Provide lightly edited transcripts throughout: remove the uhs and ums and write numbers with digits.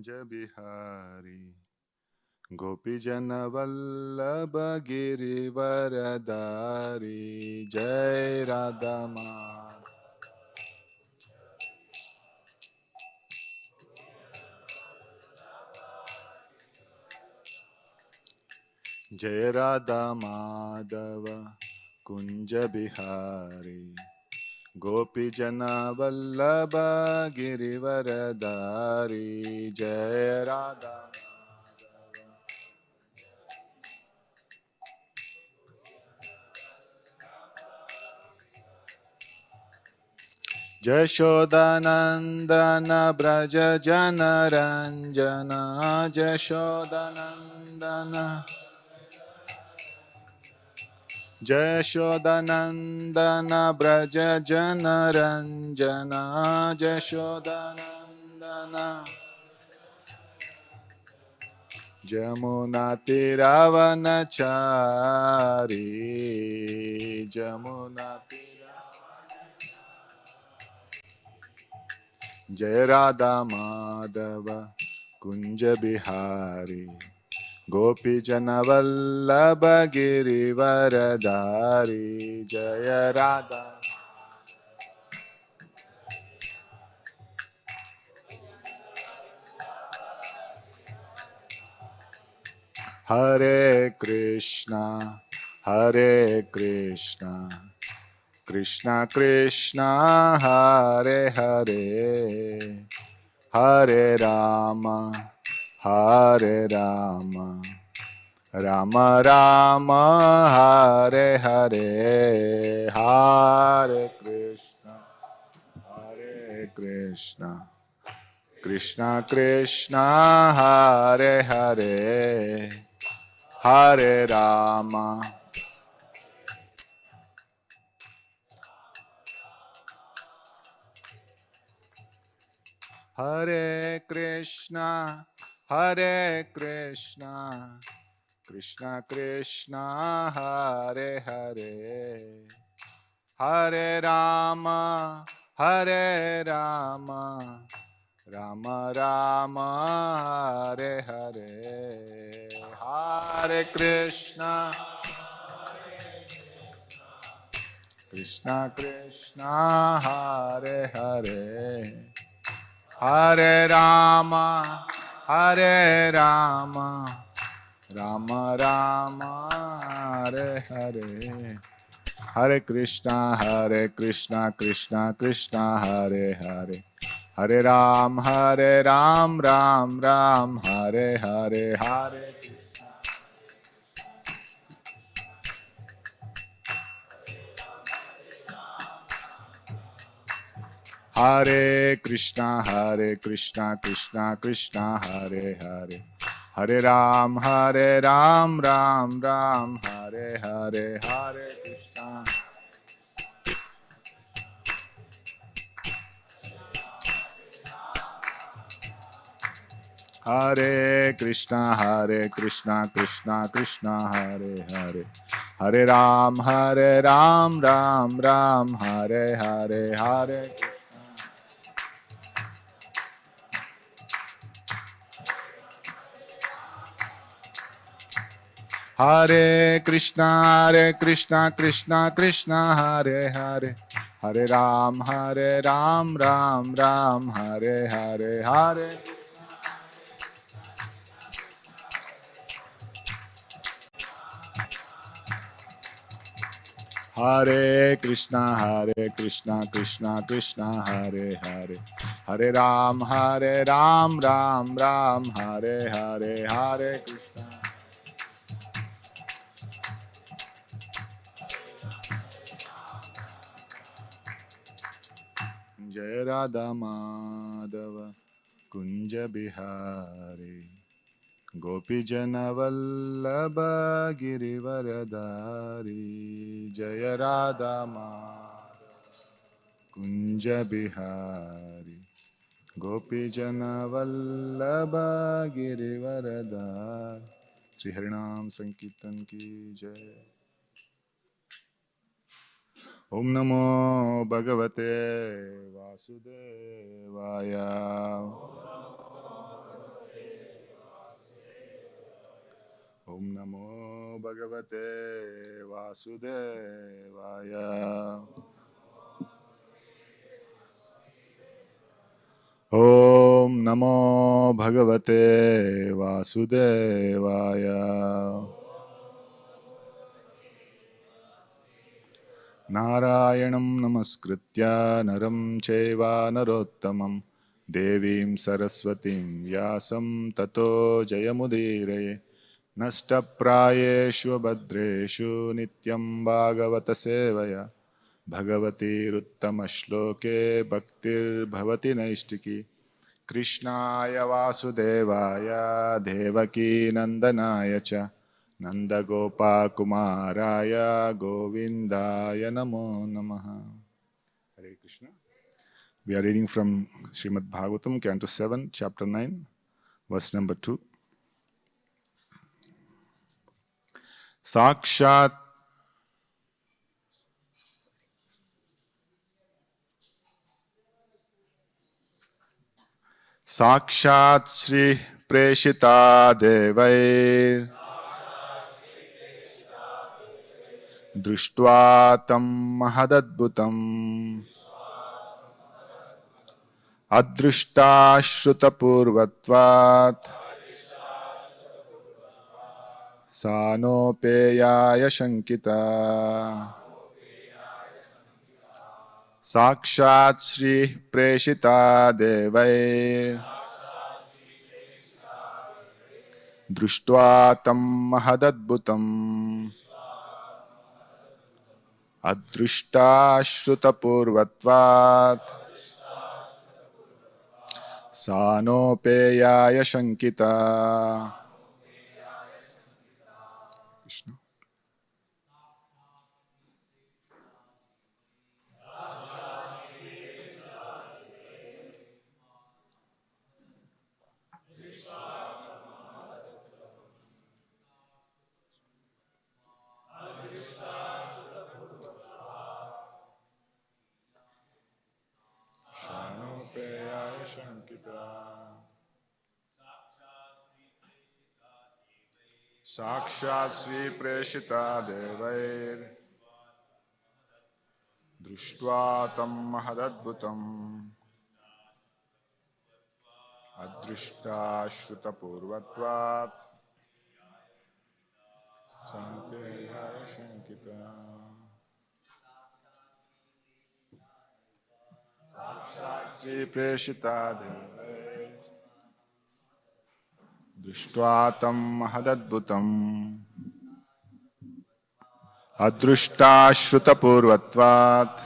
Biharī Gopijana Vallabha Girivaradhari Jai Radha Madhava Jai Radha Madhava Kunja Bihari Gopijana Vallabha Girivaradhari Jai Radha Jashodanandana Braja Jana Ranjana Jashodanandana Jashodanandana Braja Jana Ranjana Jashodanandana Jamuna Tiravanachari Jamuna Jai Radha Madhava Kunja Bihari Gopijana Vallabha Girivaradhari Jaya Radha Hare Krishna Hare Krishna Krishna Krishna Hare Hare Hare Rama Hare Rama Rama Rama Hare Hare Hare Krishna Krishna Krishna Hare Hare Hare Rama Hare Krishna Krishna Krishna Hare Hare Hare Rama Rama Rama Hare Hare Hare Krishna Krishna Krishna Hare Hare Hare Rama Rama Rama Hare Hare Hare Krishna Krishna Krishna Hare Hare Hare Ram Ram Ram Hare Hare Hare Krishna Krishna Krishna Hare Hare Hare Ram Ram Ram Hare Hare Hare Krishna Hare Krishna Krishna Krishna Hare Hare Hare Ram Ram Ram Hare Hare Hare Hare Krishna Krishna Krishna Hare Hare Hare Ram Ram Ram Hare Hare Hare Hare Krishna Krishna Krishna Hare Hare Hare Ram Ram Ram Hare Hare Hare Krishna Jai Radha Madhava Kunja Bihari Gopijana Vallabha Girivaradhari Jaya Radha Madhava Kunja Bihari Gopijana Vallabha Girivaradhari Sri Harinam Sankirtan Ki Jai Om Namo Bhagavate Vasudevaya Namo Bhagavate Vasudevaya. Om Namo Bhagavate Vasudevaya. Narayanam Namaskritya Naram Chaiva Narottamam Devim Saraswatim Vyasam Tato Jayamudiraye Nashtaprayeshu Badreshu Nityam Bhagavata Sevaya Bhagavati Ruttama Bhaktir Bhavati Naishtiki Krishnaya Vasudevaya Devaki Nandanaya Cha Nanda Gopa Kumaraya Govindaya Namo Namaha. Hare Krishna. We are reading from Srimad Bhagavatam, Canto 7, Chapter 9, verse number 2. Sakshat Sri Preshita Devai Drishtva Tam Mahadadbhutam Adrishta Shruta Purvatvat Sanopeyaya Shankita Sakshat Sri Preshita Devai Drishtva Tam Mahadadbhutam Adrishta Shruta Purvatvat Sanopeyaya Shankita. Krishna. Sanopeyaya Shankita. Sakshat Sri Preshita Devair Drishtva Tam Mahadadbhutam Adrishta Shruta Purvatvat Sanopeyaya Shankita. Sakshat Sri Preshita Devair Drishtva Tam Mahadadbhutam Adrishta Shruta Purvatvat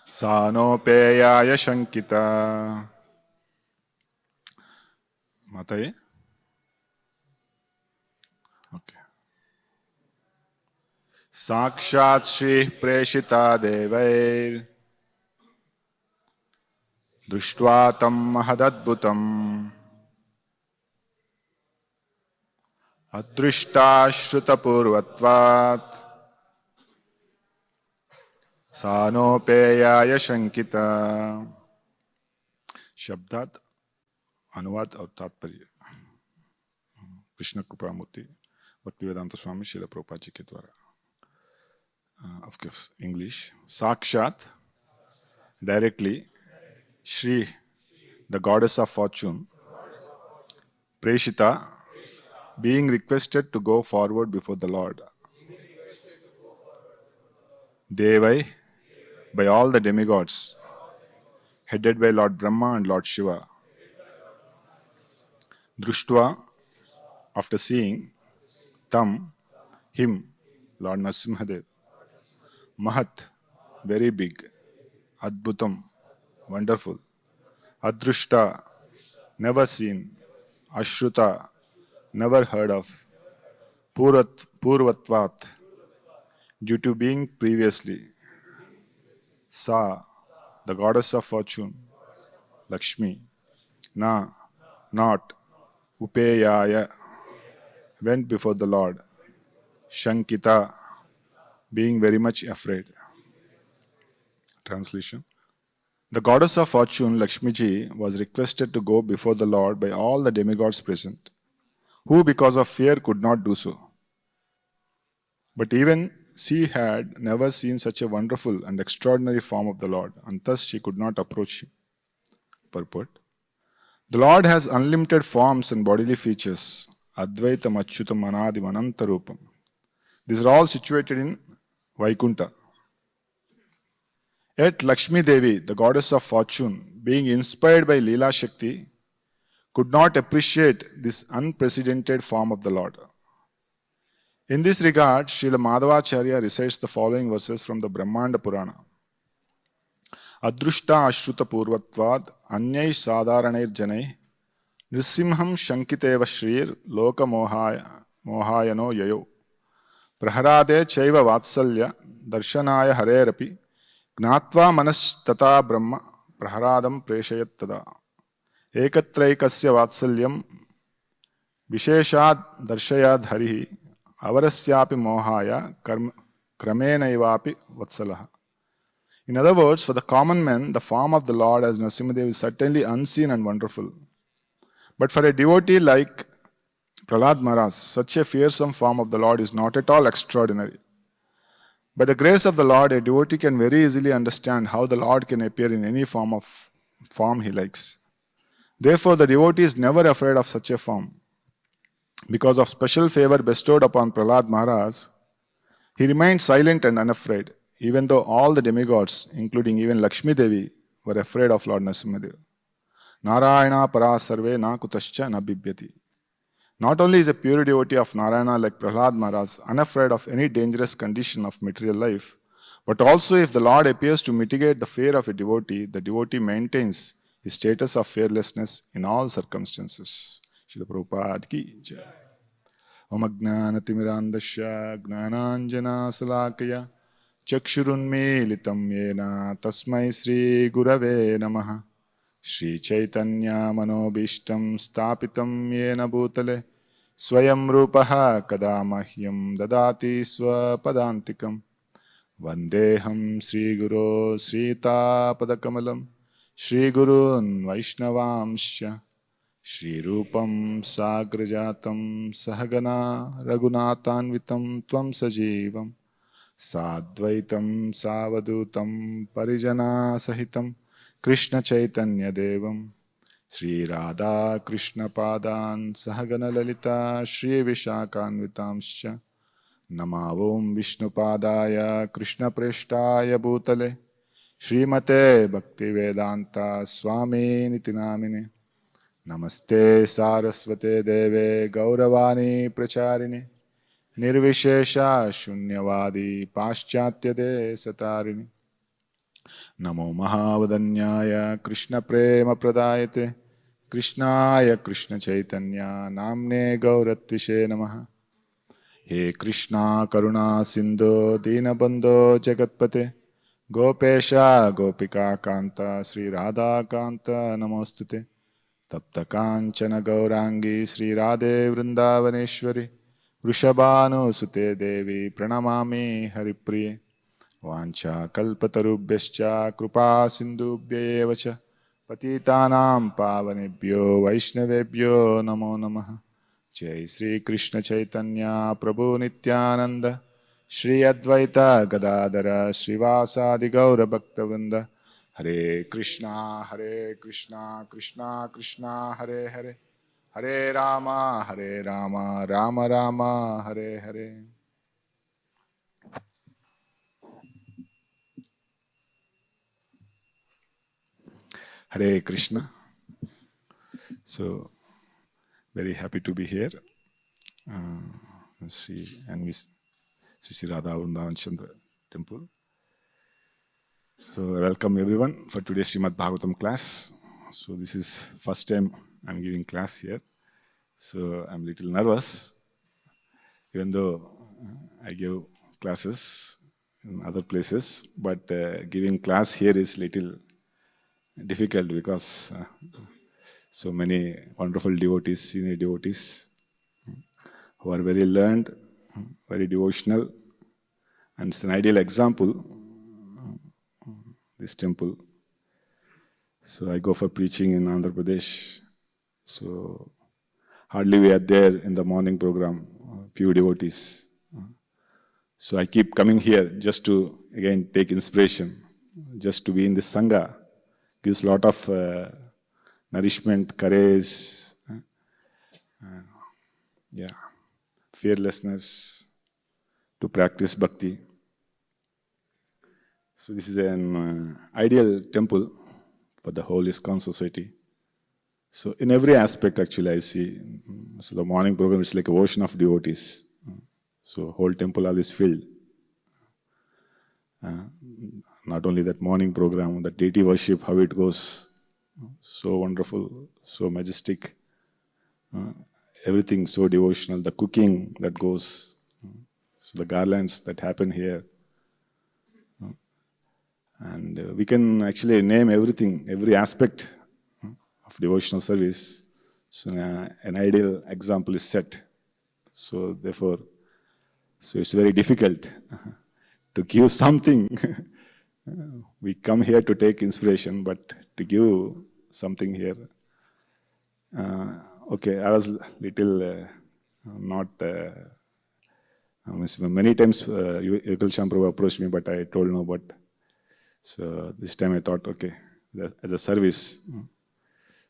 Sanopeyaya Shankita. Mataye? Okay. Sakshat Shri Preshita Devair Drishtva Tam Mahadadbhutam Adrishta Shruta Purvatvat Sanopeyaya Shankita. Shabdat Anuvad और तात्पर्य कृष्ण कृपामूर्ति भक्तिवेदांत स्वामी श्रील प्रभुपाद जी के द्वारा. Of course, English. Sakshat, directly. Shri, the goddess of fortune. Preshita, being requested to go forward before the Lord. Devai, by all the demigods, headed by Lord Brahma and Lord Shiva. Drushtva, after seeing, Tam, him, Lord Narasimha. Mahat, very big. Adbhutam, wonderful. Adrushta, never seen. Ashruta, never heard of. Purvatvat, due to being previously. Sa, the goddess of fortune. Lakshmi, na, not. Upeyaya, went before the Lord. Shankita, being very much afraid. Translation. The goddess of fortune, Lakshmi ji, was requested to go before the Lord by all the demigods present. who because of fear could not do so. But even she had never seen such a wonderful and extraordinary form of the Lord, and thus she could not approach him. Purport. The Lord has unlimited forms and bodily features. Advaitam Achyutam Anadim Anantarupam. These are all situated in Vaikunta. Yet Lakshmi Devi, the goddess of fortune, being inspired by Leela Shakti, could not appreciate this unprecedented form of the Lord. In this regard, Srila Madhavacharya recites the following verses from the Brahmanda Purana. Adrushta Ashruta Purvatvad Anyai Sadharanair Janai Nrisimham Shankiteva Shrir Loka Mohayano Yayo Praharade Chaiva Vatsalya Darshanaya Harerapi Gnatva Manas Tata Brahma Praharadam Preshayat Tada Ekatraikasya Vatsalyam Visheshad Darshayad Harihi Avarasyapi Mohaya Kramenaivapi Vatsalaha. In other words, for the common man, the form of the Lord as Narasimhadev is certainly unseen and wonderful. But for a devotee like Prahlad Maharaj, such a fearsome form of the Lord is not at all extraordinary. By the grace of the Lord, a devotee can very easily understand how the Lord can appear in any form he likes. Therefore, the devotee is never afraid of such a form. Because of special favor bestowed upon Prahlad Maharaj, he remained silent and unafraid, even though all the demigods, including even Lakshmi Devi, were afraid of Lord Narasimhadev. Narayana para sarve na kutascha na bibhyati. Not only is a pure devotee of Narayana like Prahlad Maharaj unafraid of any dangerous condition of material life, but also if the Lord appears to mitigate the fear of a devotee, the devotee maintains his status of fearlessness in all circumstances. Srila Prabhupada ki jai. Om Ajnanatimirandasya Gnananjana Salakaya Chakshurunmilitam Yena Tasmai Sri Gurave Namaha Shri Chaitanya Manobishtam Stapitam Yena Bhutale Swayam Rupaha Kadamahyam Dadati Swapadantikam Vandeham Sri Guru Sri Tapadakamalam Shri Gurun Vaishnavamsya Shri Rupam Sagrajatam Sahagana Raghunatanvitam Tvam Sajivam Sadvaitam Savadutam Parijana Sahitam Krishna Chaitanya Devam Shri Radha Krishna Padan Sahagana Lalita Shri Vishakhanvitamscha Namavom Vishnu Padaya Krishna Preshtaya Bhutale Srimate Bhaktivedanta Swami Nitinamine Namaste Saraswate Deve Gauravani Pracharini Nirvishesha Shunyavadi Paschatya De Satarini Namo Mahavadanyaya Krishna Prema Pradayate Krishnaya Krishna Chaitanya Namne Gauratvishe Namaha He Krishna Karuna Sindhu Dinabandho Jagatpate Gopesha Gopika Kanta Sri Radha Kanta Namostute Tapta Kanchana Gaurangi Sri Radhe Vrindavaneshwari Vrishabhanu Sute Devi Pranamami Haripriye Vancha Kalpatarubhyascha Krupa Sindhubhya Evacha Patitanam Pavanebhyo Vaishnavebhyo Namo Namaha Jai Sri Krishna Chaitanya Prabhu Nityananda Shri Advaita Gadadara Srivasadi Gaura Bhakta Vrinda Hare Krishna Krishna Krishna Hare Hare Hare Rama Rama Rama Hare Hare. Hare Krishna. So, very happy to be here. Sri Radha Vrindavan Chandra Temple. So, welcome everyone for today's Srimad Bhagavatam class. So, this is first time I'm giving class here. So, I'm a little nervous, even though I give classes in other places, but giving class here is little difficult because so many wonderful devotees, senior devotees, who are very learned, very devotional, and it's an ideal example, this temple. So I go for preaching in Andhra Pradesh. So hardly we are there in the morning program, few devotees. So I keep coming here just to again take inspiration, just to be in this Sangha. Gives a lot of nourishment, courage, fearlessness to practice bhakti. So this is an ideal temple for the whole ISKCON society. So in every aspect actually I see, so the morning program is like an ocean of devotees. So whole temple hall is filled. Not only that morning program, the deity worship, how it goes, so wonderful, so majestic. Everything so devotional, the cooking that goes, so the garlands that happen here. And we can actually name everything, every aspect of devotional service. So an ideal example is set. So therefore, so it's very difficult to give something. We come here to take inspiration, but to give something here. Okay, I was little not. Many times 𝐕𝐫𝐚𝐽 Prabhu approached me, but I told no. But so this time I thought, okay, as a service,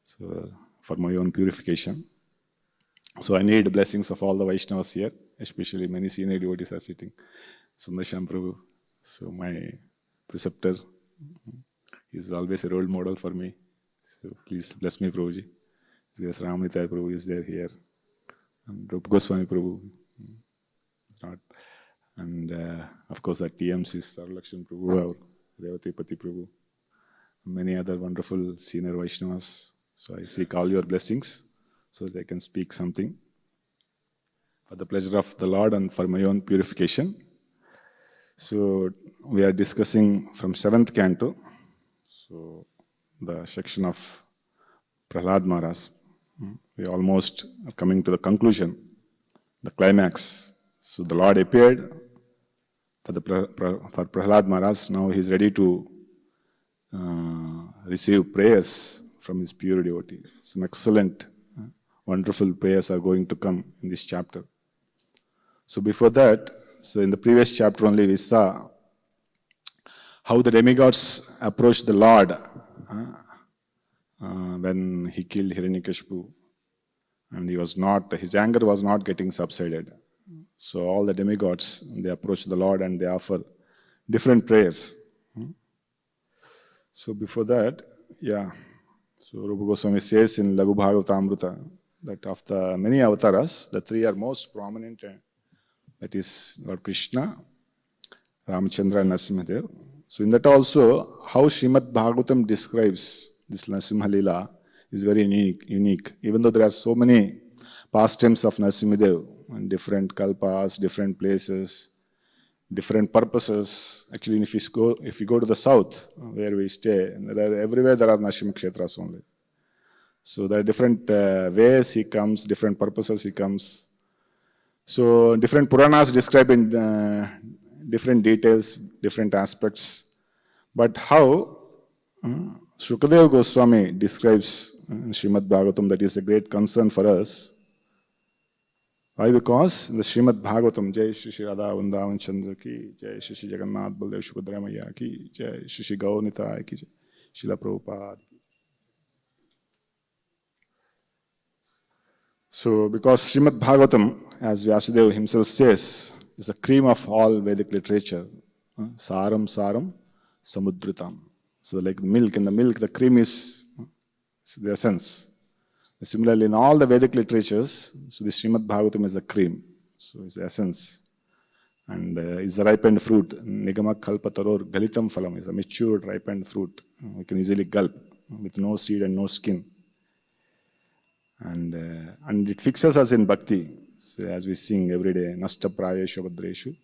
so for my own purification. So I need blessings of all the Vaishnavas here, especially many senior devotees are sitting. Sundarsham Prabhu, so my preceptor, he's always a role model for me. So please bless me, Prabhuji. Yes, Ramanitaya Prabhu is there here. And Rupa Goswami Prabhu. And of course our TMC, Saralakshmi Prabhu, our Revatipati Prabhu. Many other wonderful senior Vaishnavas. So I seek all your blessings so that I can speak something for the pleasure of the Lord and for my own purification. So we are discussing from 7th canto, so the section of Prahlad Maharaj. We almost are coming to the conclusion, the climax. So the Lord appeared for Prahlad Maharaj. Now he is ready to receive prayers from his pure devotee. Some excellent, wonderful prayers are going to come in this chapter. So before that, so in the previous chapter only we saw how the demigods approached the Lord when he killed Hiranyakashipu, and his anger was not getting subsided. So all the demigods, they approach the Lord and they offer different prayers. So before that, so Rupa Goswami says in Bhagavatam that of the many avatars, the three are most prominent. That is Lord Krishna, Ramachandra and Narasimha. So in that also, how Srimad Bhagavatam describes this Narasimha Leela is very unique. Even though there are so many pastimes of Narasimha in different kalpas, different places, different purposes. Actually, if you go to the south, where we stay, everywhere there are Narasimha Kshetras only. So there are different ways he comes, different purposes he comes. So different Puranas describe in different details, different aspects. But how Shukadeva Goswami describes in Srimad Bhagavatam, that is a great concern for us. Why? Because in the Srimad Bhagavatam, Jai Shri Radha Vrindavan Chandra ki, Jai Shri Jagannath Baldev Subhadra Maya ki, Jai Shri Gaunitaya ki, Srila Prabhupada. So, because Srimad Bhagavatam, as Vyasadeva himself says, is the cream of all Vedic literature. Saram samudritam. So like milk, in the milk, the cream is the essence. Similarly, in all the Vedic literatures, so the Srimad Bhagavatam is the cream. So it's the essence. And it's the ripened fruit. Nigama kalpataror galitam phalam is a matured, ripened fruit. We can easily gulp with no seed and no skin. And it fixes us in bhakti. So as we sing every day, Nasta Prayeshu Vadreshu,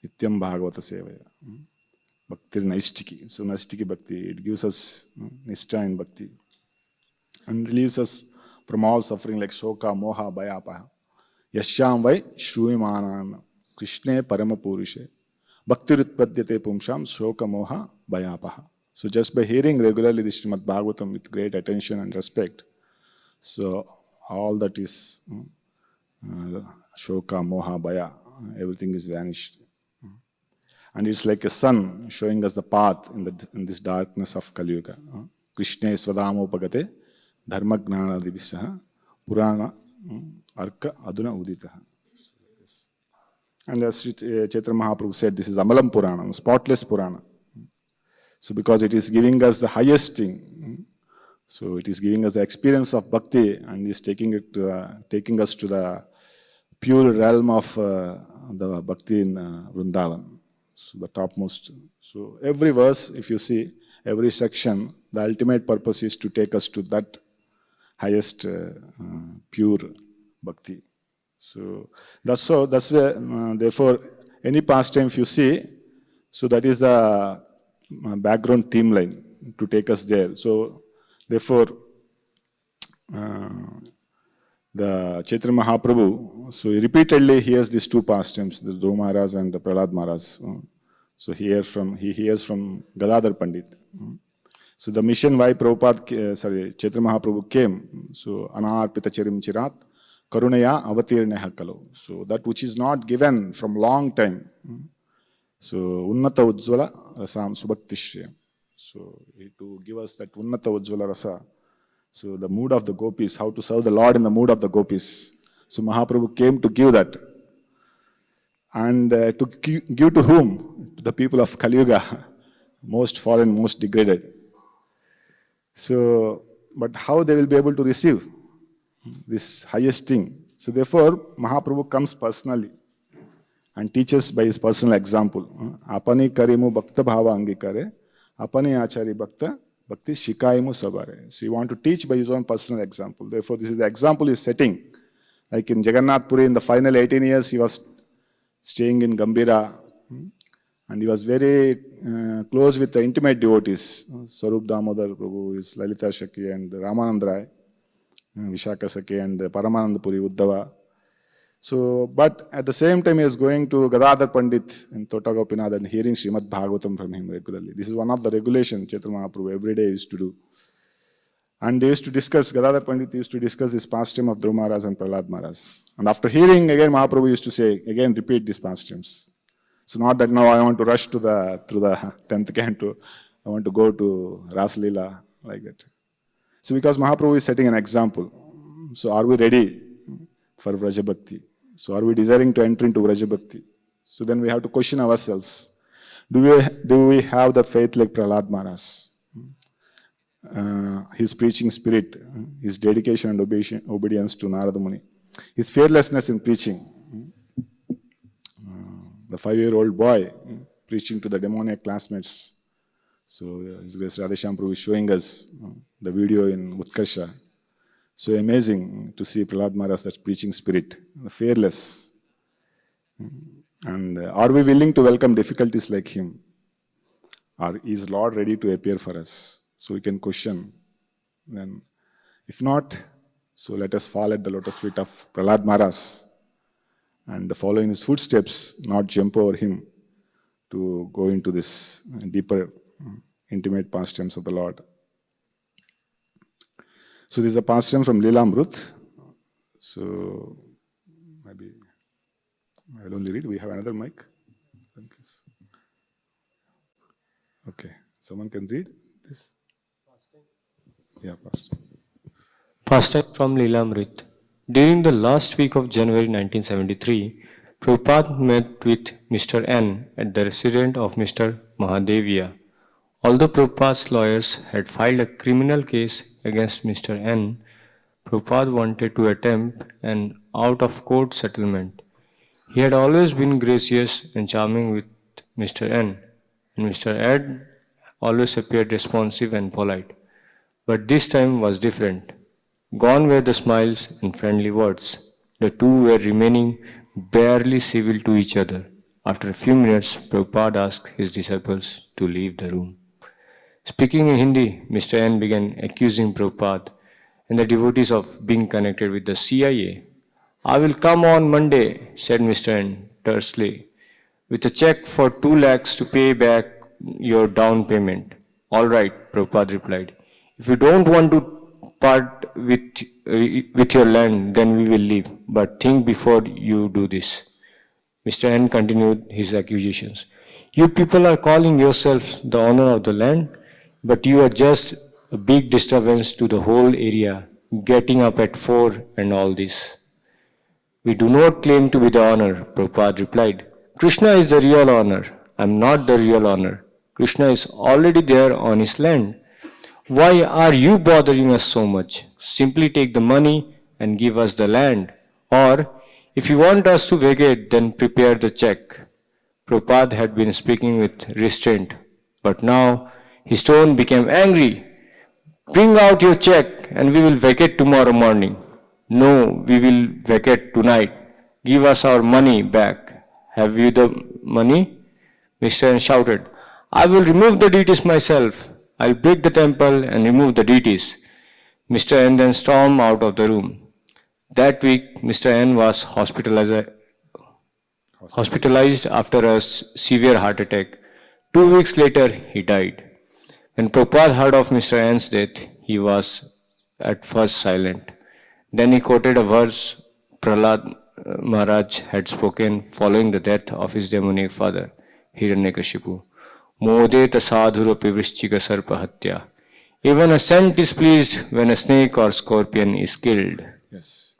Nityam Bhagavata Sevaya. Bhakti Naistiki. So Naistiki Bhakti, it gives us Nishta in bhakti. And relieves us from all suffering like Shoka, Moha, Bhayapaha. Yashyam Vai Shruvimanam Krishne Parama Purushe. Bhakti Rutpadyate Pumsham Shoka, Moha, Bhayapaha. So just by hearing regularly the Srimad Bhagavatam with great attention and respect, so all that is shoka, moha, bhaya, everything is vanished. And it's like a sun showing us the path in this darkness of Kali Yuga. Krishna swadamopagate dharma gnana divisaha purana arka aduna uditaha. And as Chaitanya Mahaprabhu said, this is Amalam Purana, spotless Purana. So because it is giving us the highest thing, so it is giving us the experience of bhakti and is taking us to the pure realm of the bhakti in Vrindavan. So the topmost. So every verse, if you see, every section, the ultimate purpose is to take us to that highest pure bhakti. So that's why, therefore, any pastime if you see, so that is the background theme line to take us there. So therefore, the Chaitanya Mahaprabhu, so he repeatedly hears these two pastimes, the Dhruva Maharaj and the Prahlad Maharaj. So he hears from Gadadhar Pandit. So the mission why Chaitanya Mahaprabhu came, so Anarpita Chirim Chirat, Karunaya Avatirneha Kalo. So that which is not given from long time. So Unnata Ujjvala Rasam Subhaktishriyam. So to give us that Unnata Ujjvala Rasa. So the mood of the gopis, how to serve the Lord in the mood of the gopis. So Mahaprabhu came to give that. And to give to whom? To the people of Kali Yuga, most fallen, most degraded. So, but how they will be able to receive this highest thing? So therefore, Mahaprabhu comes personally and teaches by his personal example. Apani karimu bhakta bhava angikare, apani achari bhakta bhakti shikaimu sabare. So you want to teach by his own personal example. Therefore, this is the example he is setting. Like in Jagannath Puri, in the final 18 years, he was staying in Gambhira, and he was very close with the intimate devotees. Sarup Damodar Prabhu, is Lalita Shaki and Ramanand Rai, Vishaka Saki and Paramanand Puri Uddhava. So, but at the same time, he is going to Gadadhar Pandit in Tota Gopinath and hearing Srimad Bhagavatam from him regularly. This is one of the regulations Chaitanya Mahaprabhu every day used to do. And they used to discuss, Gadadhar Pandit used to discuss this pastime of Dhruva Maharaj and Prahlad Maharaj. And after hearing, again Mahaprabhu used to say, again repeat these pastimes. So not that now I want to rush through the 10th canto, I want to go to Ras Leela, like that. So because Mahaprabhu is setting an example, so are we ready for Vraja Bhakti? So are we desiring to enter into Vraja Bhakti? So then we have to question ourselves. Do we have the faith like Prahlad Maharaj? His preaching spirit, his dedication and obedience to Narada Muni, his fearlessness in preaching. The 5-year-old boy preaching to the demoniac classmates. So His Grace Radheshyam Prabhu is showing us the video in Utkarsha. So amazing to see Prahlad Maharaj, that preaching spirit, fearless. And are we willing to welcome difficulties like him? Or is Lord ready to appear for us? So we can question. Then, if not, so let us fall at the lotus feet of Prahlad Maharaj and follow in his footsteps, not jump over him, to go into this deeper, intimate pastimes of the Lord. So this is a pastime from Leelamrut. So maybe I will only read. We have another mic. Okay, someone can read this. Yeah, Pastor. Pastime from Leelamrit. During the last week of January 1973, Prabhupada met with Mr. N at the residence of Mr. Mahadevia. Although Prabhupada's lawyers had filed a criminal case against Mr. N, Prabhupada wanted to attempt an out-of-court settlement. He had always been gracious and charming with Mr. N, and Mr. Ed always appeared responsive and polite. But this time was different. Gone were the smiles and friendly words. The two were remaining barely civil to each other. After a few minutes, Prabhupada asked his disciples to leave the room. Speaking in Hindi, Mr. N began accusing Prabhupada and the devotees of being connected with the CIA. "I will come on Monday," said Mr. N tersely, "with a check for 2 lakhs to pay back your down payment." "All right," Prabhupada replied. "If you don't want to part with your land, then we will leave. But think before you do this. Mr. N continued his accusations. You people are calling yourselves the owner of the land, but you are just a big disturbance to the whole area, getting up at 4 and all this. We do not claim to be the owner, Prabhupada replied. Krishna is the real owner. I am not the real owner. Krishna is already there on his land. Why are you bothering us so much? Simply take the money and give us the land. Or, if you want us to vacate, then prepare the check. Prabhupada had been speaking with restraint, but now his tone became angry. Bring out your check and we will vacate tomorrow morning. No, we will vacate tonight. Give us our money back. Have you the money? Mr. N shouted, I will remove the deities myself. I'll break the temple and remove the deities. Mr. N then stormed out of the room. That week, Mr. N was hospitalized after a severe heart attack. 2 weeks later, he died. When Prabhupada heard of Mr. N's death, he was at first silent. Then he quoted a verse Prahlad Maharaj had spoken following the death of his demoniac father, Hiranyakashipu. Modeta sadhurapi vrishchika sarpa hatya. Even a saint is pleased when a snake or scorpion is killed. Yes.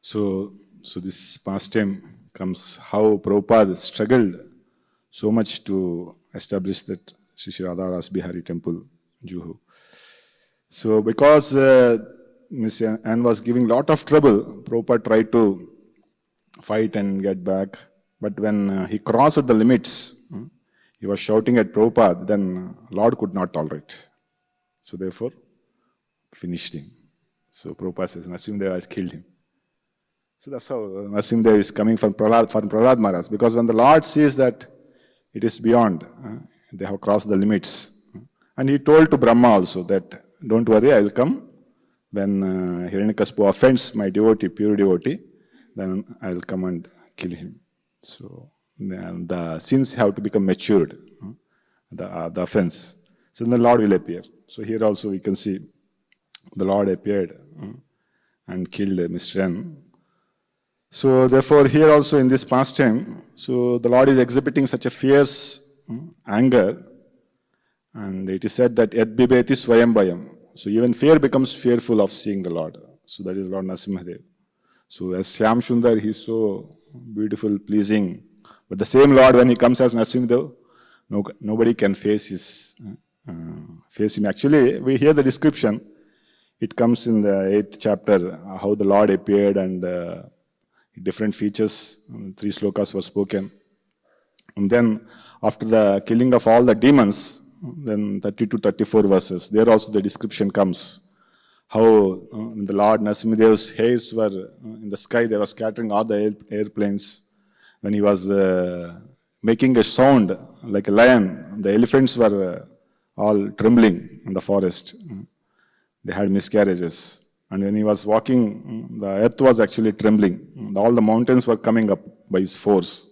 So this pastime comes how Prabhupada struggled so much to establish that Sri Sri Radha Ras Bihari temple, Juhu. So because Miss Anne was giving lot of trouble, Prabhupada tried to fight and get back. But when he crossed the limits, he was shouting at Prabhupada, then Lord could not tolerate. So therefore, finished him. So Prabhupada says, Narasimha had killed him. So that's how Narasimha is coming from Prahlad Maharaj. Because when the Lord sees that it is beyond, they have crossed the limits. And he told to Brahma also that, don't worry, I will come. When Hiranyakashipu offends my devotee, pure devotee, then I will come and kill him. So the sins have to become matured, the offense. So then the Lord will appear. So here also we can see the Lord appeared and killed Mr. N. So therefore here also in this pastime, so the Lord is exhibiting such a fierce anger, and it is said that Yad bibeti swayam bhayam. So even fear becomes fearful of seeing the Lord. So that is Lord Narasimha. So as Shyam Sundar, he is so beautiful, pleasing. But the same Lord, when he comes as Narasimha, nobody can face him. Actually, we hear the description. It comes in the 8th chapter, how the Lord appeared and different features. 3 slokas were spoken. And then after the killing of all the demons, then 30 to 34 verses, there also the description comes. How the Lord Narasimha's hairs were in the sky, they were scattering all the airplanes. When he was making a sound like a lion, the elephants were all trembling in the forest. They had miscarriages. And when he was walking, the earth was actually trembling. All the mountains were coming up by his force.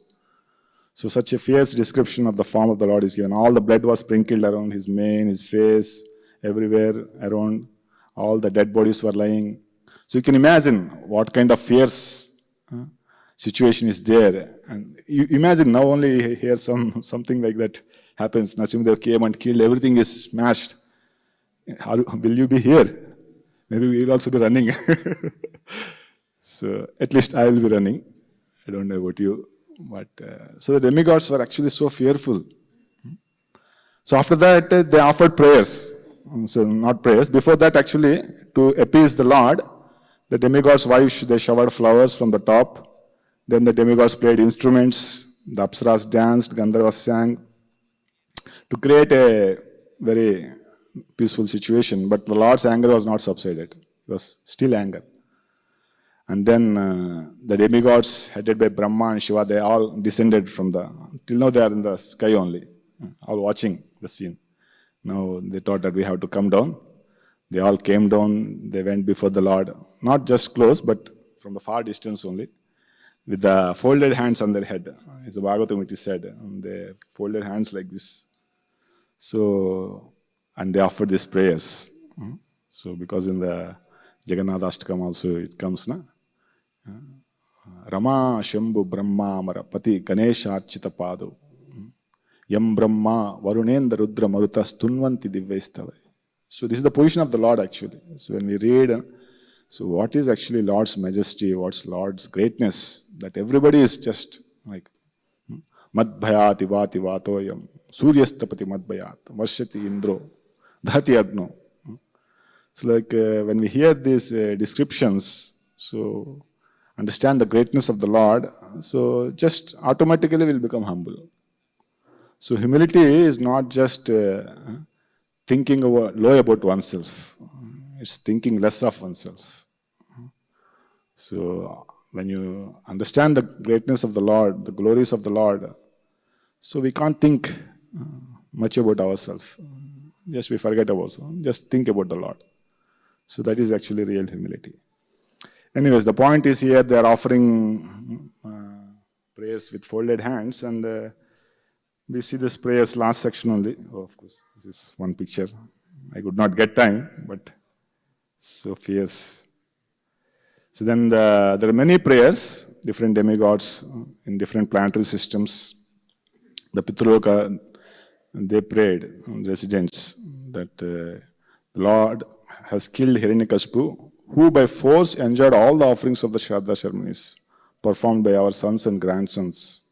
So such a fierce description of the form of the Lord is given. All the blood was sprinkled around his mane, his face, everywhere around. All the dead bodies were lying. So you can imagine what kind of fierce situation is there. And you imagine now only here something like that happens. Narasimha came and killed, everything is smashed. Will you be here? Maybe we will also be running. So at least I will be running. I don't know about you. But so the demigods were actually so fearful. So after that, they offered prayers. So not prayers. Before that, actually, to appease the Lord, the demigods' wives, they showered flowers from the top. Then the demigods played instruments. The Apsaras danced, Gandharvas sang, to create a very peaceful situation. But the Lord's anger was not subsided. It was still anger. And then the demigods, headed by Brahma and Shiva, they all descended from till now they are in the sky only, all watching the scene. Now they thought that we have to come down. They all came down, they went before the Lord, not just close, but from the far distance only, with the folded hands on their head. It's a Bhagavatam, it is said, and they folded hands like this. So, and they offered these prayers. So because in the Jagannath Ashtakam also it comes, na? Rama Shambhu Brahma Mara Pati Ganesha Archita Padu Yam Brahma Varunendra Rudra Maruta Stunvanti Divyaistava. So this is the position of the Lord actually. So when we read, so what is actually Lord's majesty, what's Lord's greatness, that everybody is just like Madbhayati Vati Vatoyam Suryastapati Madbhayat Varshati Indro Dhati Agno. So like when we hear these descriptions, so understand the greatness of the Lord, so just automatically we'll become humble. So humility is not just thinking low about oneself. It's thinking less of oneself. So when you understand the greatness of the Lord, the glories of the Lord, so we can't think much about ourselves. Just we forget about ourselves. Just think about the Lord. So that is actually real humility. Anyways, the point is here they are offering prayers with folded hands, and we see this prayers last section only. Oh, of course, this is one picture. I could not get time, but so fierce. So then there are many prayers, different demigods in different planetary systems. The Pitruloka, they prayed, residents, that the Lord has killed Hiranyakashipu, who by force enjoyed all the offerings of the Shraddha ceremonies performed by our sons and grandsons.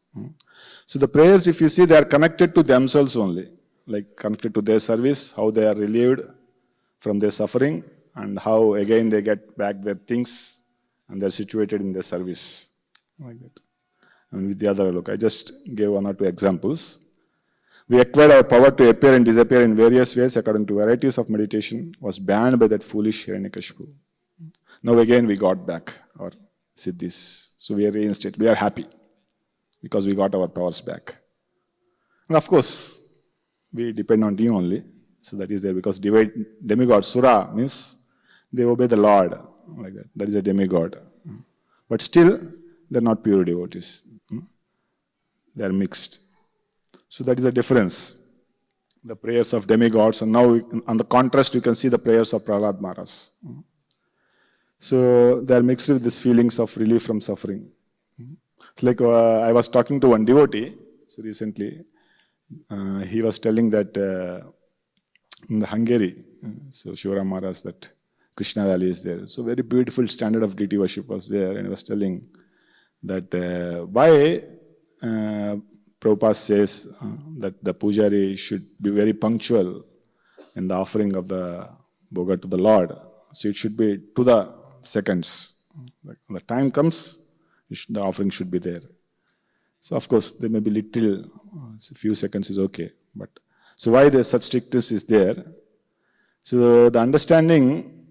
So the prayers, if you see, they are connected to themselves only, like connected to their service, how they are relieved from their suffering, and how again they get back their things and they are situated in their service. Like that. And with the other look, I just gave one or two examples. We acquired our power to appear and disappear in various ways according to varieties of meditation, was banned by that foolish Hiranyakashipu. Now again we got back our siddhis. So we are reinstated. We are happy because we got our powers back. And of course, we depend on you only. So that is there because demigod, Sura means they obey the Lord. Like that. That is a demigod. But still, they are not pure devotees. They are mixed. So that is the difference. The prayers of demigods, and now on the contrast, you can see the prayers of Prahlad Maharaj. So they are mixed with these feelings of relief from suffering. It's like I was talking to one devotee so recently. He was telling that in the Hungary, so Shivaram Maharaj, that Krishna Valley is there. So very beautiful standard of deity worship was there, and he was telling that why Prabhupada says that the pujari should be very punctual in the offering of the bhoga to the Lord. So it should be to the seconds. When the time comes, the offering should be there. So of course, there may be little, a few seconds is okay. But so why the such strictness is there? So the understanding,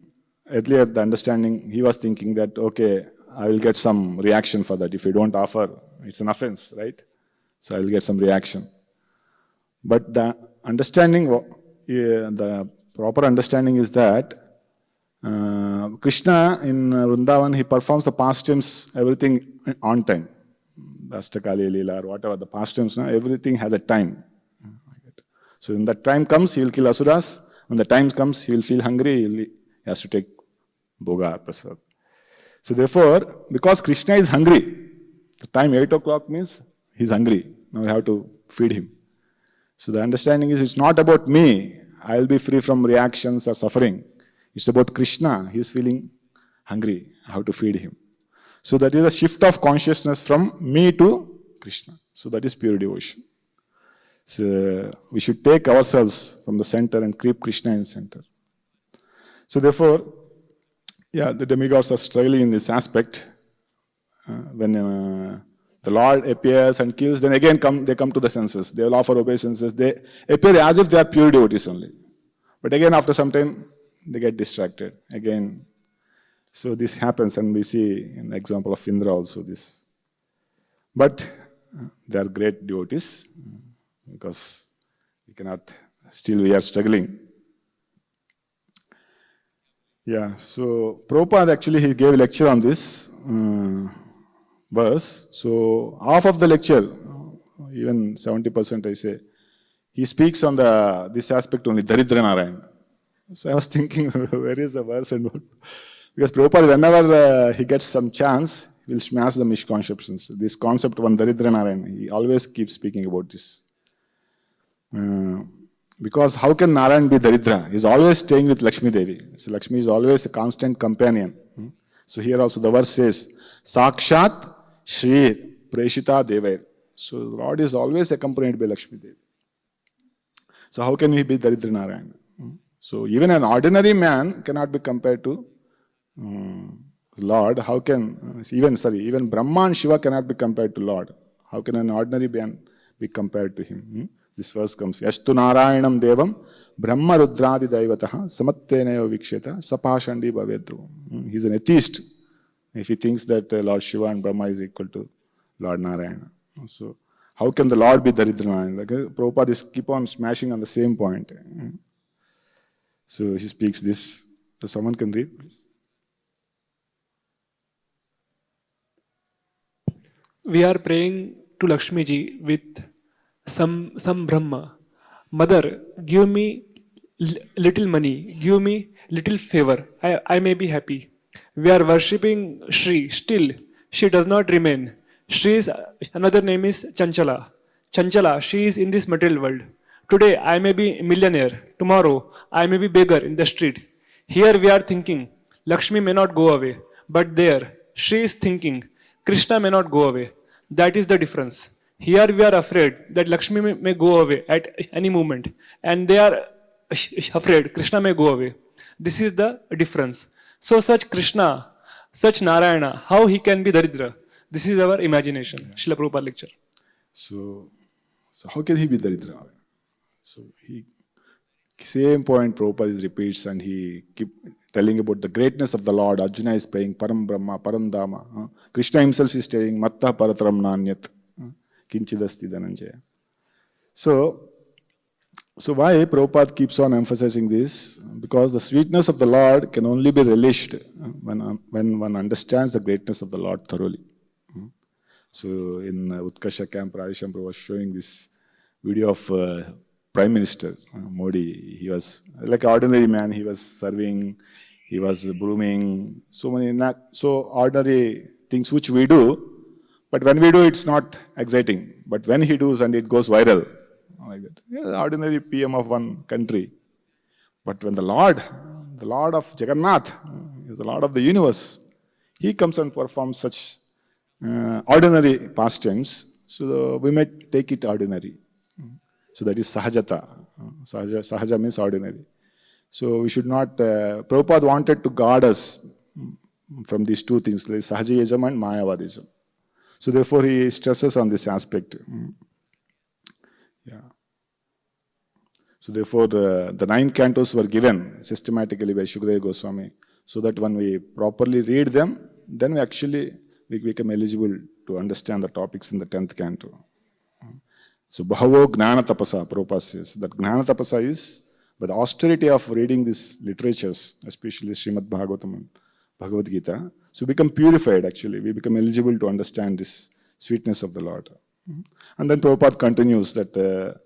earlier the understanding, he was thinking that, okay, I will get some reaction for that. If you don't offer, it's an offense, right? So I will get some reaction. But the understanding, the proper understanding is that Krishna in Vrindavan, he performs the pastimes, everything on time. The Ashtakali Leela or whatever, the pastimes, everything has a time. So when that time comes, he will kill asuras. When the time comes, he will feel hungry, he has to take bhoga or prasad. So therefore, because Krishna is hungry, the time 8 o'clock means he's hungry. Now we have to feed him. So the understanding is it's not about me. I will be free from reactions or suffering. It's about Krishna. He's feeling hungry. I have to feed him. So that is a shift of consciousness from me to Krishna. So that is pure devotion. So we should take ourselves from the center and keep Krishna in center. So therefore, yeah, the demigods are struggling in this aspect. When the Lord appears and kills, then again they come to the senses. They will offer obeisances. They appear as if they are pure devotees only. But again, after some time, they get distracted. Again, so this happens, and we see in the example of Indra also this. But they are great devotees because we cannot, still we are struggling. Yeah, so Prabhupada actually he gave a lecture on this verse. So half of the lecture, even 70% I say, he speaks on this aspect only, Daridra Narayan. So I was thinking, where is the verse and what? Because Prabhupada, whenever he gets some chance, he will smash the misconceptions. This concept, one Daridra Narayan, he always keeps speaking about this. Because how can Narayan be Daridra? He is always staying with Lakshmi Devi. So Lakshmi is always a constant companion. So here also the verse says, Sakshat Shri Preshita Devair. So the Lord is always accompanied by Lakshmi Devi. So how can he be Daridra Narayan? So even an ordinary man cannot be compared to Lord. How can, even Brahma and Shiva cannot be compared to Lord. How can an ordinary man be compared to him? This verse comes, Yastu Narayanam Devam Brahma Rudradi Daivataha Samatteneva Viksheta Sapashandi Bhavedru. He's an atheist if he thinks that Lord Shiva and Brahma is equal to Lord Narayana. So how can the Lord be Daridra Narayan? Like, Prabhupada is keep on smashing on the same point. So he speaks this. So someone can read, please. We are praying to Lakshmi ji with some Brahma. Mother, give me little money, give me little favor. I may be happy. We are worshipping Shri. Still, she does not remain. Shri's another name is Chanchala. Chanchala, she is in this material world. Today, I may be millionaire. Tomorrow, I may be beggar in the street. Here we are thinking, Lakshmi may not go away. But there, Shri is thinking, Krishna may not go away. That is the difference. Here we are afraid that Lakshmi may go away at any moment. And they are afraid Krishna may go away. This is the difference. So such Krishna, such Narayana, how he can be Daridra? This is our imagination. Srila Prabhupada lecture. So how can he be Daridra? So same point Prabhupada repeats, and he keep telling about the greatness of the Lord. Arjuna is praying Param Brahma, Param Dhamma. Krishna himself is saying Matta Parataram Nanyat. Kinchidasti Dhananjaya. So why Prabhupada keeps on emphasizing this? Because the sweetness of the Lord can only be relished when one understands the greatness of the Lord thoroughly. So in Utkasha camp, Radhesham Prabhu was showing this video of Prime Minister Modi. He was like an ordinary man. He was serving, he was brooming, so many ordinary things which we do. But when we do, it's not exciting. But when he does and it goes viral, like that. He is ordinary PM of one country. But when the Lord of Jagannath, is the Lord of the universe, he comes and performs such ordinary pastimes, so we may take it ordinary. So that is sahajata. Sahaja means ordinary. So we should not, Prabhupada wanted to guard us from these two things, like Sahajayism and Mayavadism. So therefore he stresses on this aspect. Yeah. So therefore the 9 cantos were given systematically by Shukadeva Goswami, so that when we properly read them, then we become eligible to understand the topics in the 10th canto. So Bahavo Gnana Tapasa, Prabhupada says that Gnana Tapasa is by the austerity of reading these literatures, especially Srimad Bhagavatam and Bhagavad Gita, so we become purified actually. We become eligible to understand this sweetness of the Lord. And then Prabhupada continues that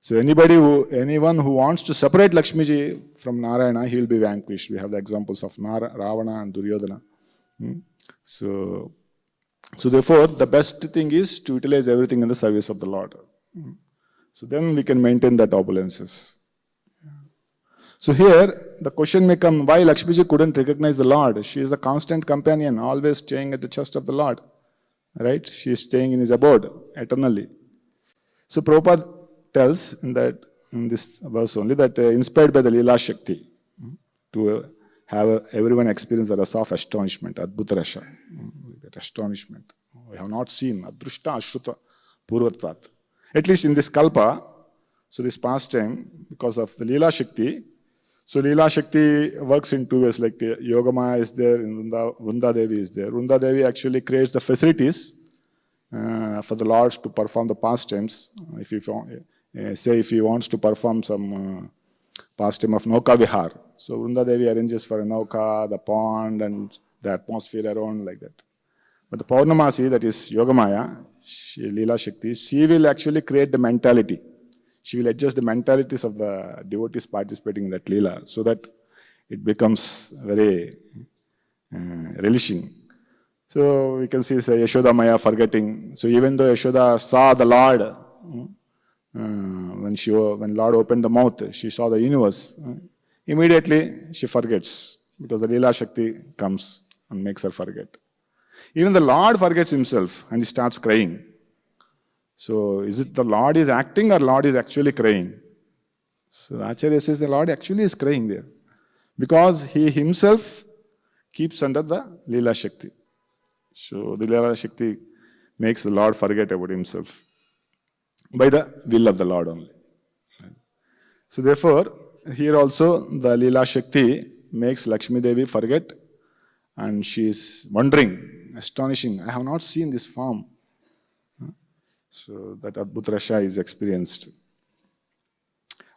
so anyone who wants to separate Lakshmi ji from Narayana, he will be vanquished. We have the examples of Ravana and Duryodhana. So therefore, the best thing is to utilize everything in the service of the Lord. So then we can maintain that opulences. So here, the question may come, why Lakshmi ji couldn't recognize the Lord? She is a constant companion, always staying at the chest of the Lord. Right? She is staying in his abode eternally. So Prabhupada tells in this verse only that inspired by the Leela Shakti, to have everyone experience the rasa of astonishment, Adbhuta Rasa, that astonishment. We have not seen, Adrushta Ashruta Purvatvat. At least in this Kalpa, so this pastime, because of the Leela Shakti, so Leela Shakti works in 2 ways, like Yogamaya is there, and Vrunda Devi is there. Vrunda Devi actually creates the facilities for the Lords to perform the pastimes. If he wants to perform some pastime of Nauka Vihar, so Vrunda Devi arranges for a Nauka, the pond, and the atmosphere around like that. But the Paurnamasi, that is Yogamaya, Leela Shakti, she will actually create the mentality. she will adjust the mentalities of the devotees participating in that Leela so that it becomes very relishing. So we can see Yashoda Maya forgetting. So even though Yashoda saw the Lord, when Lord opened the mouth, she saw the universe. Immediately she forgets because the Leela Shakti comes and makes her forget. Even the Lord forgets himself and he starts crying. So is it the Lord is acting or Lord is actually crying? So Acharya says the Lord actually is crying there because he himself keeps under the Leela Shakti. So the Leela Shakti makes the Lord forget about himself by the will of the Lord only. So therefore, here also the Leela Shakti makes Lakshmi Devi forget and she is wondering, astonishing, I have not seen this form. So that Adbhuta Rasha is experienced.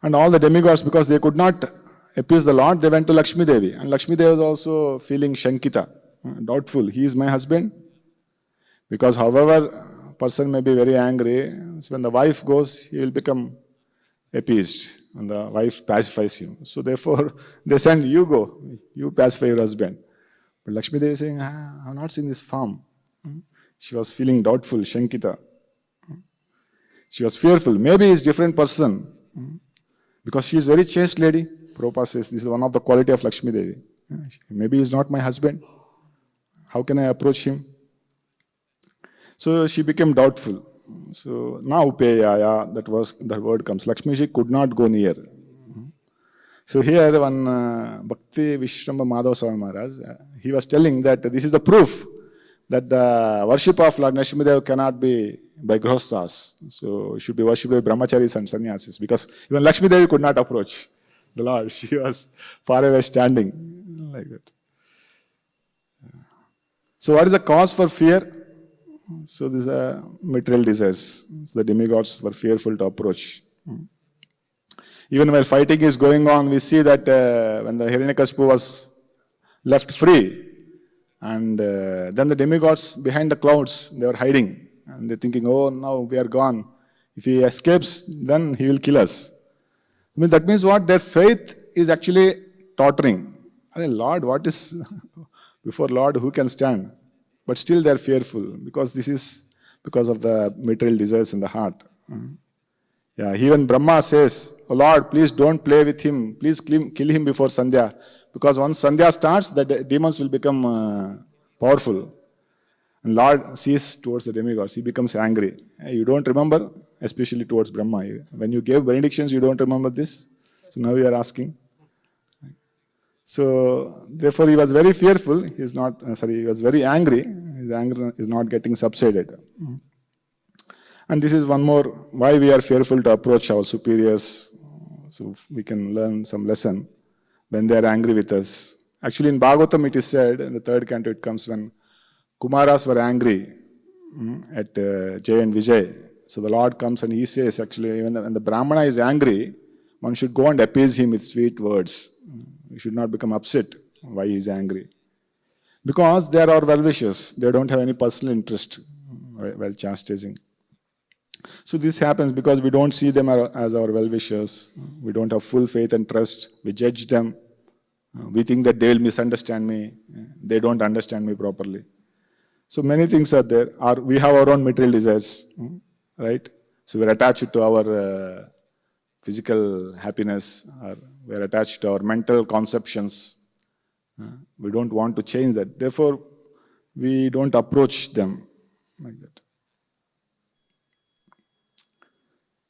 And all the demigods, because they could not appease the Lord, they went to Lakshmi Devi. And Lakshmi Devi was also feeling shankita, doubtful. He is my husband. Because however person may be very angry, so when the wife goes, he will become appeased. And the wife pacifies him. So therefore, they send, you go, you pacify your husband. But Lakshmi Devi is saying, I have not seen this form. She was feeling doubtful, shankita. She was fearful. Maybe he is a different person. Because she is very chaste lady. Prabhupada says this is one of the quality of Lakshmi Devi. Maybe he is not my husband. How can I approach him? So she became doubtful. So now upeyaya, that word comes. Lakshmi ji could not go near. So here one Bhakti Vishramba Madhava Swami Maharaj, he was telling that this is the proof that the worship of Lord Narasimha cannot be by grihasthas. So it should be worshipped by brahmacharis and sannyasis because even Lakshmi Devi could not approach the Lord. She was far away standing like that. So what is the cause for fear? So these are material desires. So the demigods were fearful to approach. Even while fighting is going on, we see that when the Hiranyakashipu was left free, and then the demigods behind the clouds, they were hiding. And they're thinking, oh, now we are gone. If he escapes, then he will kill us. I mean, that means what? Their faith is actually tottering. I mean, Lord, what is before Lord, who can stand? But still they are fearful because this is because of the material desires in the heart. Yeah, even Brahma says, oh Lord, please don't play with him. Please kill him before Sandhya. Because once Sandhya starts, the demons will become powerful. And Lord sees towards the demigods. He becomes angry. You don't remember, especially towards Brahma. When you gave benedictions, you don't remember this. So now you are asking. So therefore he was very fearful. He was very angry. His anger is not getting subsided. And this is one more why we are fearful to approach our superiors. So we can learn some lesson when they are angry with us. Actually in Bhagavatam it is said, in the 3rd canto it comes when Kumaras were angry at Jay and Vijay. So the Lord comes and he says, actually, when the Brahmana is angry, one should go and appease him with sweet words. You should not become upset why he is angry. Because they are our well-wishers. They don't have any personal interest while chastising. So this happens because we don't see them as our well-wishers. We don't have full faith and trust. We judge them. We think that they will misunderstand me. They don't understand me properly. So many things are there. We have our own material desires, right? So we're attached to our physical happiness, or we're attached to our mental conceptions. We don't want to change that. Therefore, we don't approach them like that.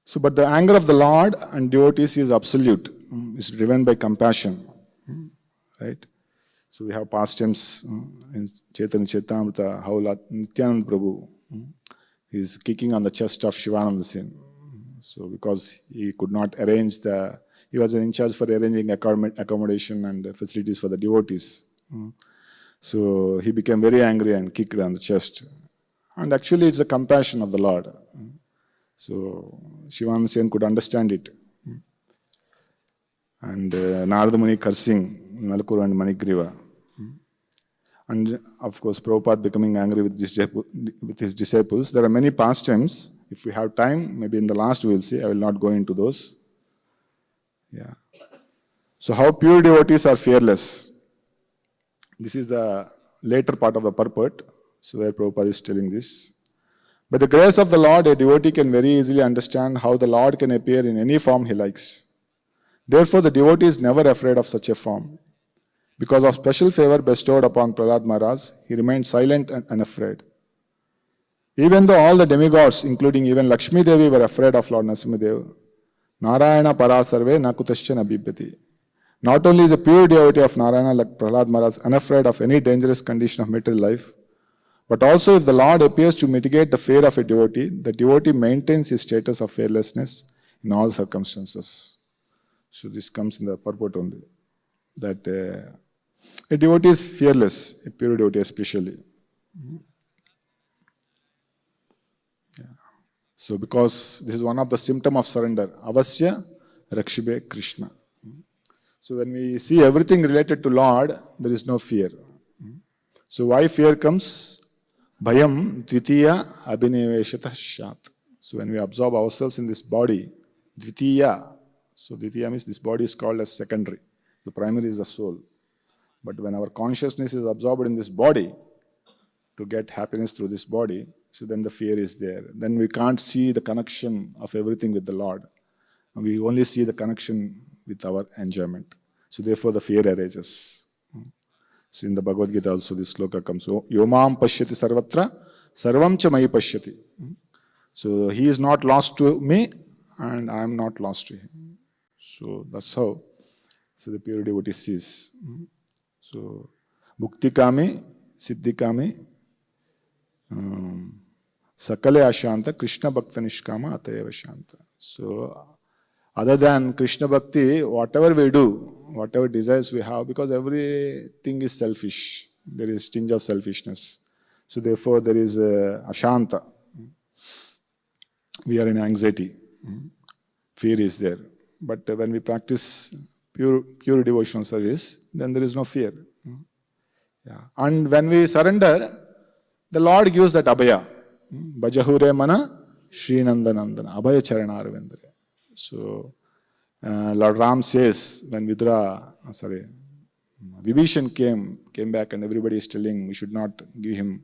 So, but the anger of the Lord and devotees is absolute. It's driven by compassion, right? So we have pastimes in Chaitanya Charitamrita, how Nityananda Prabhu is kicking on the chest of Shivananda Singh. So because he could not arrange he was in charge for arranging accommodation and facilities for the devotees. So he became very angry and kicked on the chest. And actually it's a compassion of the Lord. So Shivananda Singh could understand it. And Narada Muni cursing Nalakuru and Manigriva. And of course, Prabhupada becoming angry with his disciples. There are many pastimes If we have time, maybe in the last we will see. I will not go into those. Yeah. So how pure devotees are fearless. This is the later part of the purport. So where Prabhupada is telling this. By the grace of the Lord, a devotee can very easily understand how the Lord can appear in any form he likes. Therefore, the devotee is never afraid of such a form. Because of special favor bestowed upon Prahlad Maharaj, he remained silent and unafraid. Even though all the demigods, including even Lakshmi Devi, were afraid of Lord Narasimha, Narayana Parasarve Nakutascha Nabhibyati. Not only is a pure devotee of Narayana like Prahlad Maharaj unafraid of any dangerous condition of material life, but also if the Lord appears to mitigate the fear of a devotee, the devotee maintains his status of fearlessness in all circumstances. So this comes in the purport only. That a devotee is fearless, a pure devotee especially. Yeah. So because this is one of the symptoms of surrender, avasya rakshibhe Krishna. So when we see everything related to Lord, there is no fear. So why fear comes? Bhayam dvitiya abhiniveshata shat. So when we absorb ourselves in this body, dvitiya. So dvitiya means this body is called as secondary. The primary is the soul. But when our consciousness is absorbed in this body, to get happiness through this body, so then the fear is there. Then we can't see the connection of everything with the Lord. We only see the connection with our enjoyment. So therefore the fear arises. So in the Bhagavad Gita also this sloka comes. Yomam pashyati sarvatra, sarvam cha mayi pashyati. So he is not lost to me and I am not lost to him. So that's how. So the pure devotee sees. So mukti kami, siddhi kami, sakale ashanta, Krishna bhakta nishkama atayeva shanta. So other than Krishna bhakti, whatever we do, whatever desires we have, because everything is selfish. There is tinge of selfishness. So therefore there is ashanta. We are in anxiety. Fear is there. But when we practice pure devotional service, then there is no fear. Yeah. And when we surrender, the Lord gives that abhaya. Bhajahure mana Shri Nandanandana. Abhaya charana arvindra. So Lord Ram says when Vibhishan came back and everybody is telling we should not give him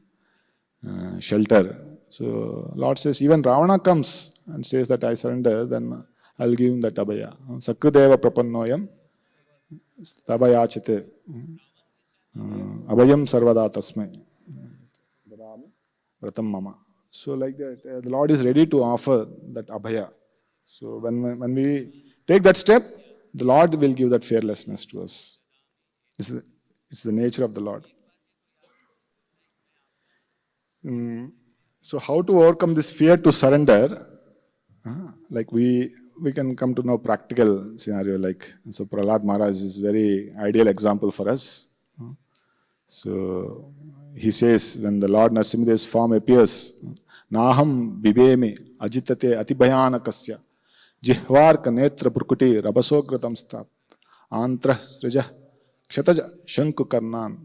shelter. So Lord says even Ravana comes and says that I surrender, then I'll give him that abhaya. Sakrideva prapannoyam stavayachate abhayam sarvada tasmai vratam mama. So like that, the Lord is ready to offer that abhaya. So when we take that step, the Lord will give that fearlessness to us. It's the nature of the Lord. So how to overcome this fear to surrender? Like we can come to know practical scenario. Like so, Prahlad Maharaj is very ideal example for us. So he says when the Lord Narasimha's form appears, Naham bibemi ajitate atibhayanakasya jihvarka netra purkuti rabasokratam stat antra srija kshataja shanku karnan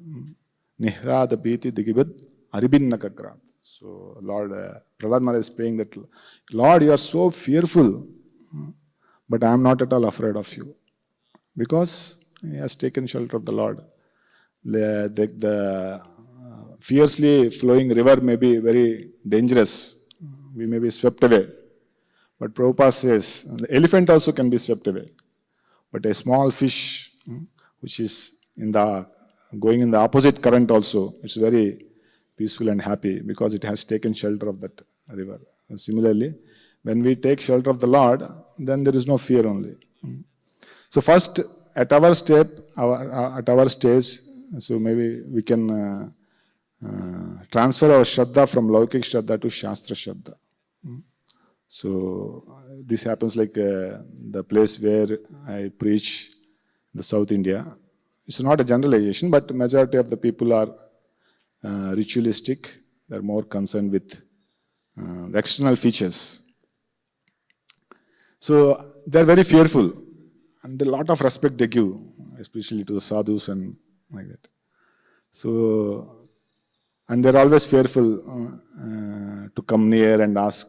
nihrada biti digibid aribinnakagrat. So Lord Prahlad Maharaj is praying that, Lord, you are so fearful, but I am not at all afraid of you. Because he has taken shelter of the Lord. The fiercely flowing river may be very dangerous. We may be swept away. But Prabhupada says, the elephant also can be swept away. But a small fish, which is going in the opposite current also, it's very peaceful and happy because it has taken shelter of that river. Similarly, when we take shelter of the Lord, then there is no fear only. So first, at our step, at our stage, so maybe we can transfer our Shraddha from Laukik Shraddha to Shastra Shraddha. So this happens like the place where I preach, the South India. It's not a generalization, but majority of the people are ritualistic. They're more concerned with the external features. So they're very fearful, and a lot of respect they give, especially to the sadhus and like that. So, and they're always fearful to come near and ask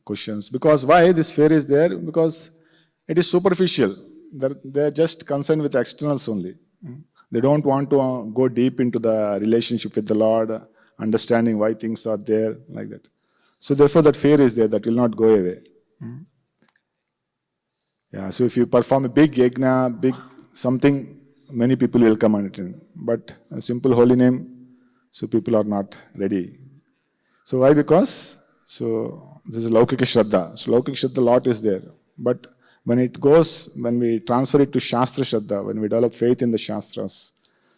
questions. Because why this fear is there? Because it is superficial. They're just concerned with externals only. They don't want to go deep into the relationship with the Lord, understanding why things are there, like that. So therefore that fear is there, that will not go away. Yeah, so if you perform a big yajna, big something, many people will come and attend. But a simple holy name, so people are not ready. So why? Because, so this is Laukika Shraddha. So Laukika Shraddha, lot is there. But when we transfer it to Shastra Shraddha, when we develop faith in the Shastras,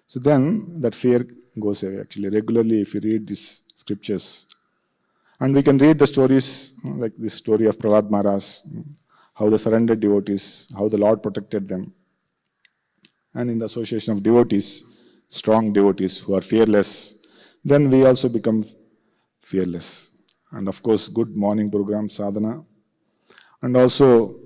so then that fear goes away actually. Regularly if you read these scriptures, and we can read the stories, like this story of Prahlad Maharaj, how the surrendered devotees, how the Lord protected them. And in the association of devotees, strong devotees who are fearless, then we also become fearless. And of course, good morning program, sadhana. And also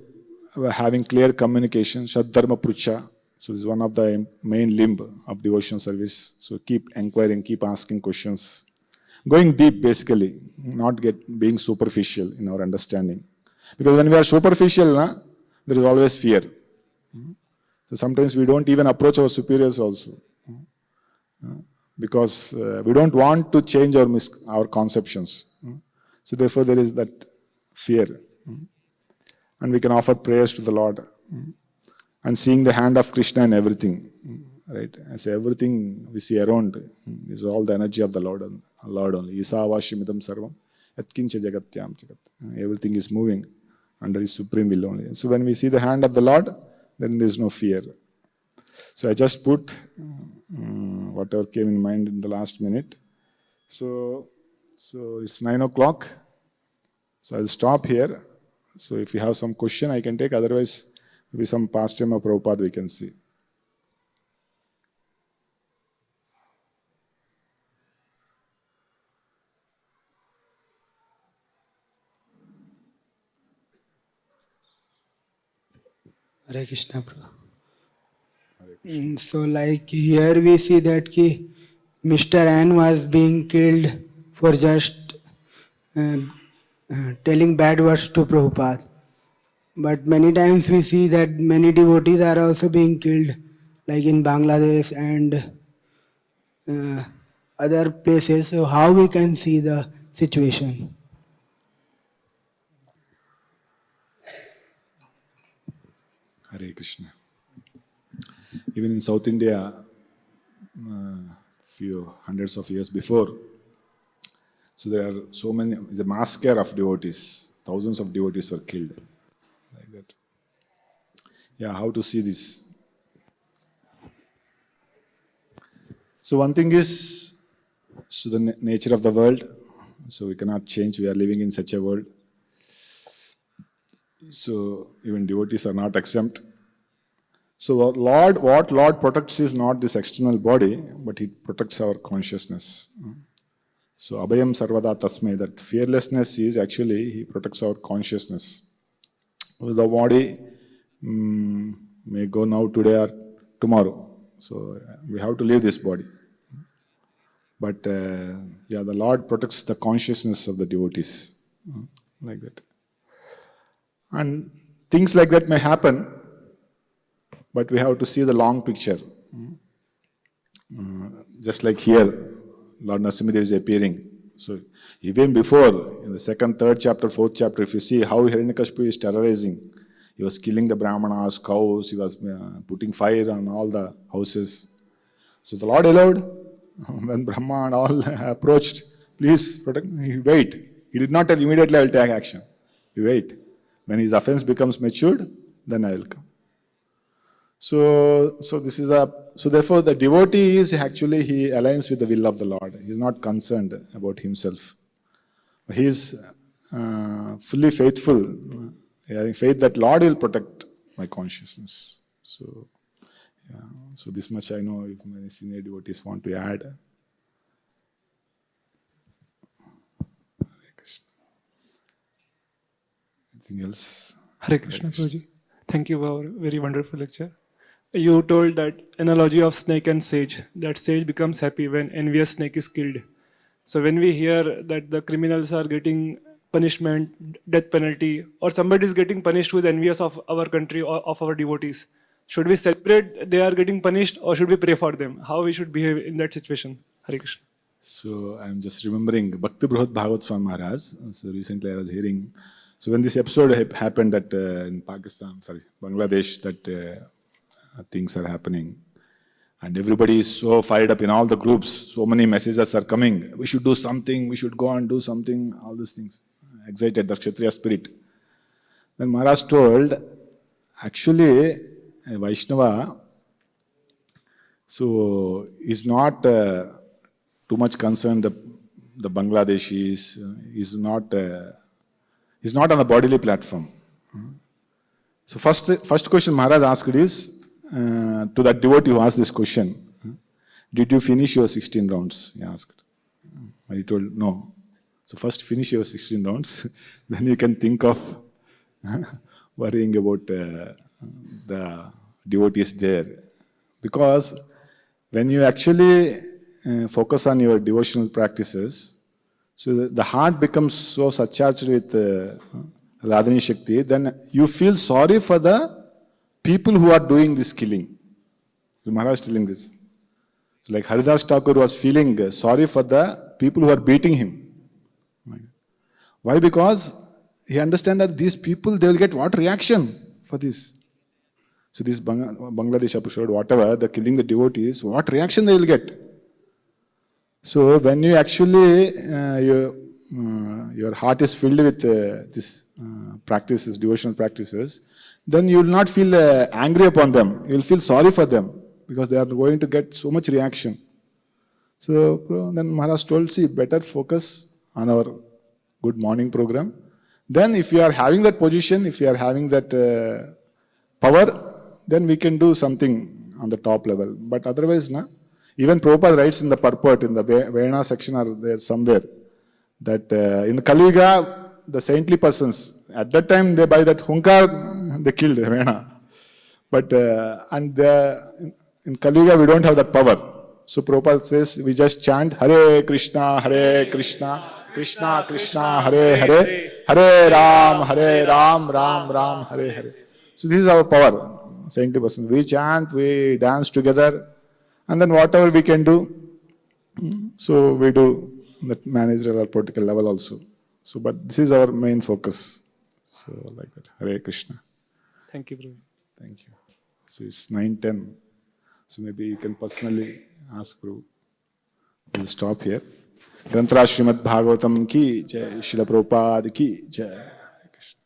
having clear communication, Shaddharma Prucha. So this is one of the main limb of devotional service. So keep inquiring, keep asking questions. Going deep basically, not being superficial in our understanding. Because when we are superficial, there is always fear. So sometimes we don't even approach our superiors also. Because we don't want to change our conceptions. So therefore there is that fear. And we can offer prayers to the Lord. And seeing the hand of Krishna in everything. Right? As everything we see around is all the energy of the Lord only. Isavashimidam sarvam yatkincha jagatyam jagat. Everything is moving under His supreme will only. So when we see the hand of the Lord, then there is no fear. So I just put whatever came in mind in the last minute. So it's 9 o'clock. So I'll stop here. So if you have some question, I can take. Otherwise, maybe some pastime of Prabhupada we can see. Hare Krishna, Prabhu. So like here we see that Mr. N was being killed for just telling bad words to Prabhupada. But many times we see that many devotees are also being killed, like in Bangladesh and other places. So how we can see the situation? Hare Krishna. Even in South India, few hundreds of years before, so there are so many, it's a mass scare of devotees. Thousands of devotees were killed. Like that. Yeah, how to see this? So one thing is, so the nature of the world, so we cannot change, we are living in such a world. So even devotees are not exempt. So what Lord protects is not this external body, but He protects our consciousness. So abhayam sarvada tasme, that fearlessness is actually He protects our consciousness. The body may go now, today or tomorrow. So we have to leave this body. But yeah, the Lord protects the consciousness of the devotees. Like that. And things like that may happen, but we have to see the long picture. Just like here, Lord Narasimha is appearing. So even before, in the 2nd, 3rd chapter, 4th chapter, if you see how Hiranyakashipu is terrorizing, he was killing the Brahmanas, cows, he was putting fire on all the houses. So the Lord allowed, when Brahma and all approached, please protect me, he wait. He did not tell immediately I will take action. He wait. When his offense becomes matured, then I will come. So this is so therefore the devotee is actually, he aligns with the will of the Lord. He is not concerned about himself. He is fully faithful, having faith that Lord will protect my consciousness. So, yeah. So this much I know. If many senior devotees want to add. Hare Krishna. Anything else? Hare Krishna, Prabhuji. Thank you for a very wonderful lecture. You told that analogy of snake and sage, that sage becomes happy when envious snake is killed. So when we hear that the criminals are getting punishment, death penalty, or somebody is getting punished who is envious of our country or of our devotees. Should we celebrate they are getting punished, or should we pray for them? How we should behave in that situation? Hare Krishna. So I'm just remembering Bhakti Brihad Bhagavat Swami Maharaj. So recently I was hearing. So when this episode happened that in Pakistan, Bangladesh, that things are happening, and everybody is so fired up in all the groups. So many messages are coming. We should do something. We should go and do something. All these things, excited the Kshatriya spirit. Then Maharaj told, actually, a Vaishnava, so is not too much concerned. The Bangladeshis is not on the bodily platform. So first question Maharaj asked is to that devotee who asked this question. Did you finish your 16 rounds? He asked. And he told no. So first finish your 16 rounds, then you can think of worrying about the devotees there. Because when you actually focus on your devotional practices, so the heart becomes so surcharged with Radhani Shakti, then you feel sorry for the people who are doing this killing. So Maharaj is telling this. So like Haridas Thakur was feeling sorry for the people who are beating him. Why? Because he understands that these people, they will get what reaction for this? So this Bangladesh episode, whatever, the killing the devotees, what reaction they will get? So when you actually, your heart is filled with this practices, devotional practices, then you will not feel angry upon them. You will feel sorry for them because they are going to get so much reaction. So then Maharaj told, see, better focus on our good morning program. Then if you are having that position, if you are having that power, then we can do something on the top level. But otherwise, even Prabhupada writes in the purport, in the Vena section or there somewhere, that in the Kali Yuga, the saintly persons, at that time they by that Hunkar, they killed Vena. But in Kali Yuga, we don't have that power. So Prabhupada says, we just chant Hare Krishna, Hare Krishna, Krishna Krishna, Hare Hare, Hare Ram, Ram Ram, Hare Hare. So this is our power, saintly person. We chant, we dance together, and then whatever we can do, so we do that managerial or political level also. So, but this is our main focus. So like that. Hare Krishna. Thank you, Prabhu. Thank you. So it's 9:10. So maybe you can personally ask Prabhu. We'll stop here. Grantara Srimad Bhagavatam ki jai, Srila Prabhupada ki jai. Hare Krishna.